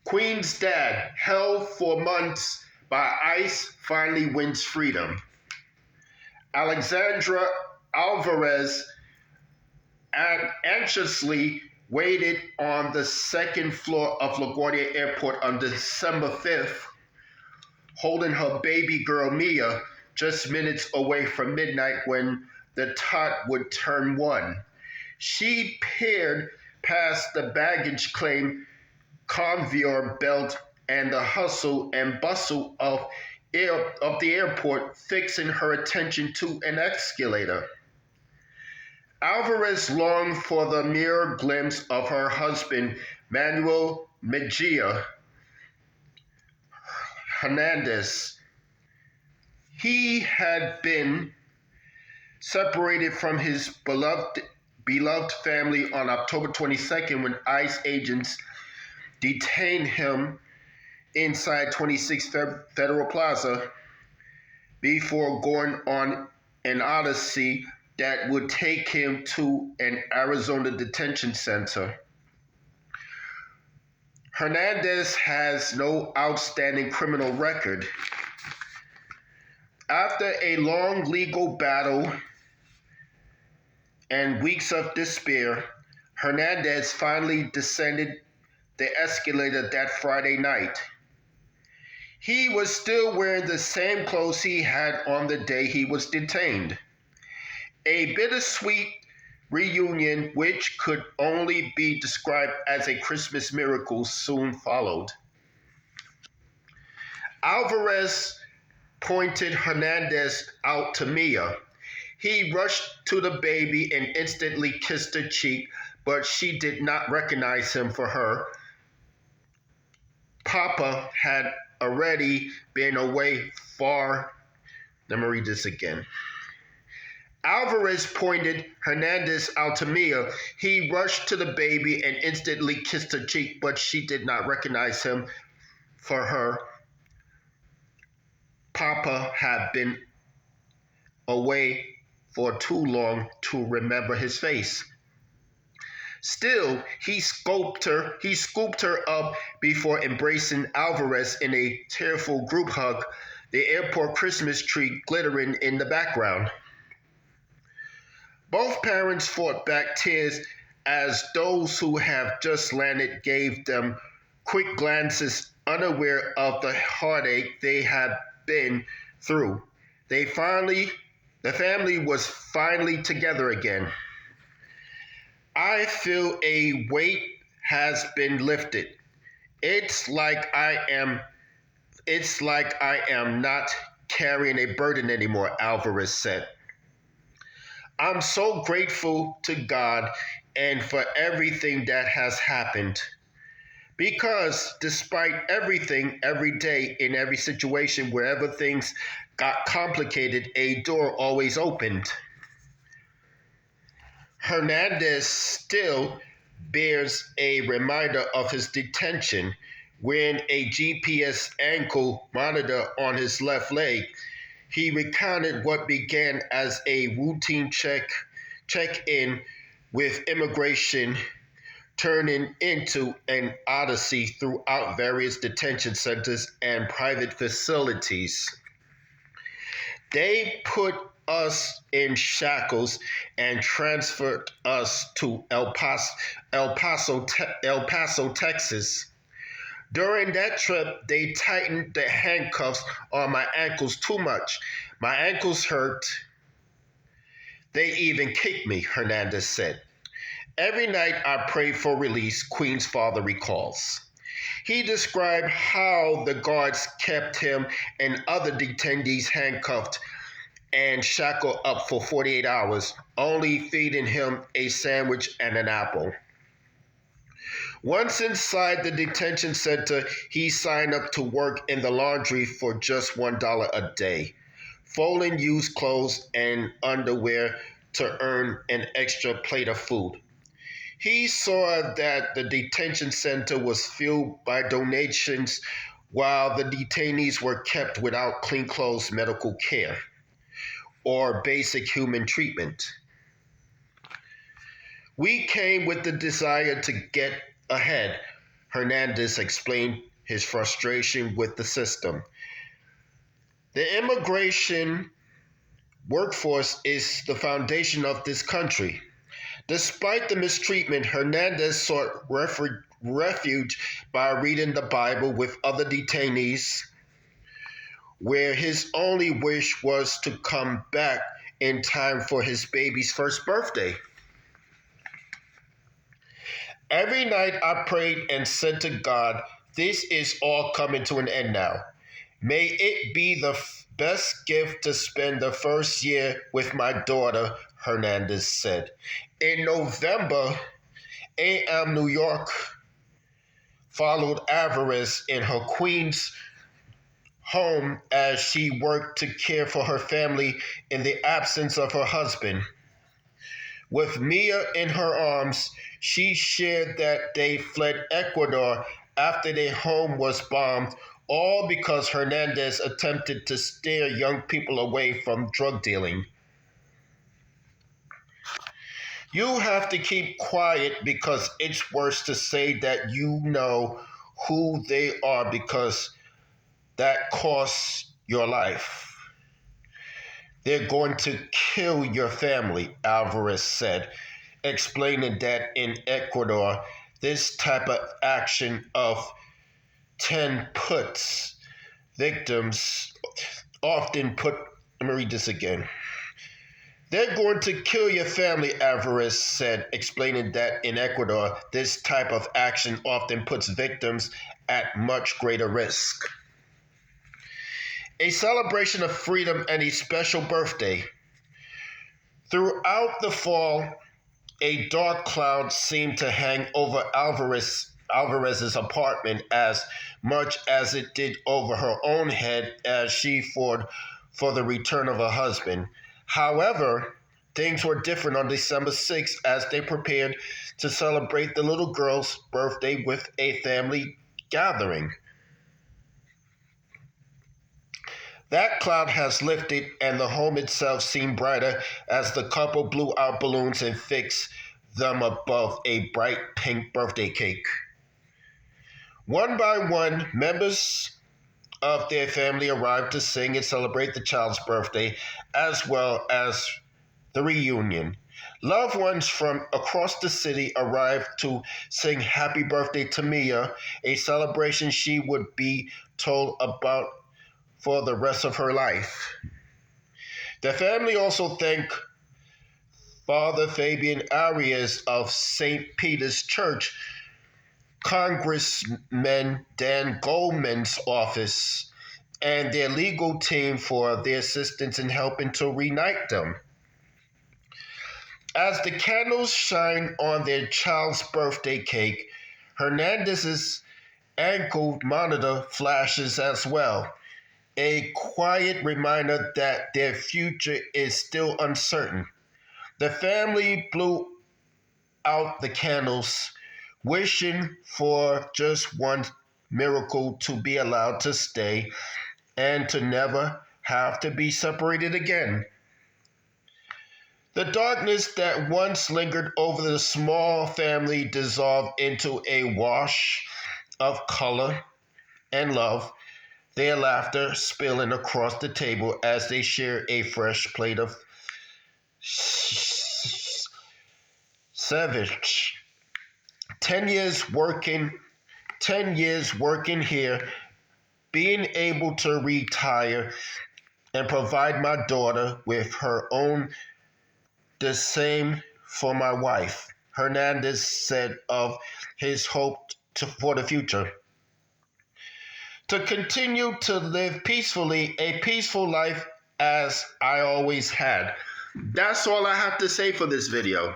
Queen's dad, held for months by ICE, finally wins freedom. Alexandra Alvarez anxiously waited on the second floor of LaGuardia Airport on December 5th, holding her baby girl Mia just minutes away from midnight when the tot would turn 1. She peered past the baggage claim conveyor belt and the hustle and bustle of the airport, fixing her attention to an escalator. Alvarez longed for the mere glimpse of her husband, Manuel Mejia Hernandez. He had been separated from his beloved family on October 22nd when ICE agents detained him inside 26 Federal Plaza before going on an odyssey that would take him to an Arizona detention center. Hernandez has no outstanding criminal record. After a long legal battle and weeks of despair, Hernandez finally descended the escalator that Friday night. He was still wearing the same clothes he had on the day he was detained. A bittersweet reunion, which could only be described as a Christmas miracle, soon followed. Alvarez pointed Hernandez out to Mia. He rushed to the baby and instantly kissed her cheek, but she did not recognize him for her. Papa had already been away far. Let me read this again. Alvarez pointed Hernandez out to Mia. He rushed to the baby and instantly kissed her cheek, but she did not recognize him for her. Papa had been away for too long to remember his face. Still, he scooped her up before embracing Alvarez in a tearful group hug, the airport Christmas tree glittering in the background. Both parents fought back tears as those who have just landed gave them quick glances, unaware of the heartache they had been through. The family was finally together again. I feel a weight has been lifted. It's like I am not carrying a burden anymore, Alvarez said. I'm so grateful to God and for everything that has happened. Because despite everything, every day, in every situation, wherever things got complicated, a door always opened. Hernandez still bears a reminder of his detention, wearing a GPS ankle monitor on his left leg. He recounted what began as a routine check-in with immigration, turning into an odyssey throughout various detention centers and private facilities. They put us in shackles and transferred us to El Paso, Texas. During that trip, they tightened the handcuffs on my ankles too much. My ankles hurt. They even kicked me, Hernandez said. Every night I prayed for release, Queen's father recalls. He described how the guards kept him and other detainees handcuffed and shackled up for 48 hours, only feeding him a sandwich and an apple. Once inside the detention center, he signed up to work in the laundry for just $1 a day, folding used clothes and underwear to earn an extra plate of food. He saw that the detention center was fueled by donations while the detainees were kept without clean clothes, medical care, or basic human treatment. We came with the desire to get ahead, Hernandez explained his frustration with the system. The immigration workforce is the foundation of this country. Despite the mistreatment, Hernandez sought refuge by reading the Bible with other detainees, where his only wish was to come back in time for his baby's first birthday. Every night I prayed and said to God, "This is all coming to an end now. May it be the best gift to spend the first year with my daughter," Hernandez said. In November, A.M. New York followed Alvarez in her Queens home as she worked to care for her family in the absence of her husband. With Mia in her arms, she shared that they fled Ecuador after their home was bombed, all because Hernandez attempted to steer young people away from drug dealing. You have to keep quiet because it's worse to say that you know who they are because that costs your life. They're going to kill your family, Alvarez said, explaining that in Ecuador, this type of action often puts victims often put, let me read this again. They're going to kill your family, Alvarez said, explaining that in Ecuador, this type of action often puts victims at much greater risk. A celebration of freedom and a special birthday. Throughout the fall, a dark cloud seemed to hang over Alvarez's apartment as much as it did over her own head as she fought for the return of her husband. However, things were different on December 6th as they prepared to celebrate the little girl's birthday with a family gathering. That cloud has lifted, and the home itself seemed brighter as the couple blew out balloons and fixed them above a bright pink birthday cake. One by one, members of their family arrived to sing and celebrate the child's birthday, as well as the reunion. Loved ones from across the city arrived to sing happy birthday to Mia, a celebration she would be told about for the rest of her life. The family also thanked Father Fabian Arias of St. Peter's Church, Congressman Dan Goldman's office, and their legal team for their assistance in helping to reunite them. As the candles shine on their child's birthday cake, Hernandez's ankle monitor flashes as well, a quiet reminder that their future is still uncertain. The family blew out the candles, wishing for just one miracle to be allowed to stay and to never have to be separated again. The darkness that once lingered over the small family dissolved into a wash of color and love, their laughter spilling across the table as they share a fresh plate of ceviche. 10 years working here, being able to retire and provide my daughter with her own, the same for my wife, Hernandez said of his hope for the future. To continue to live peacefully, a peaceful life as I always had. That's all I have to say for this video.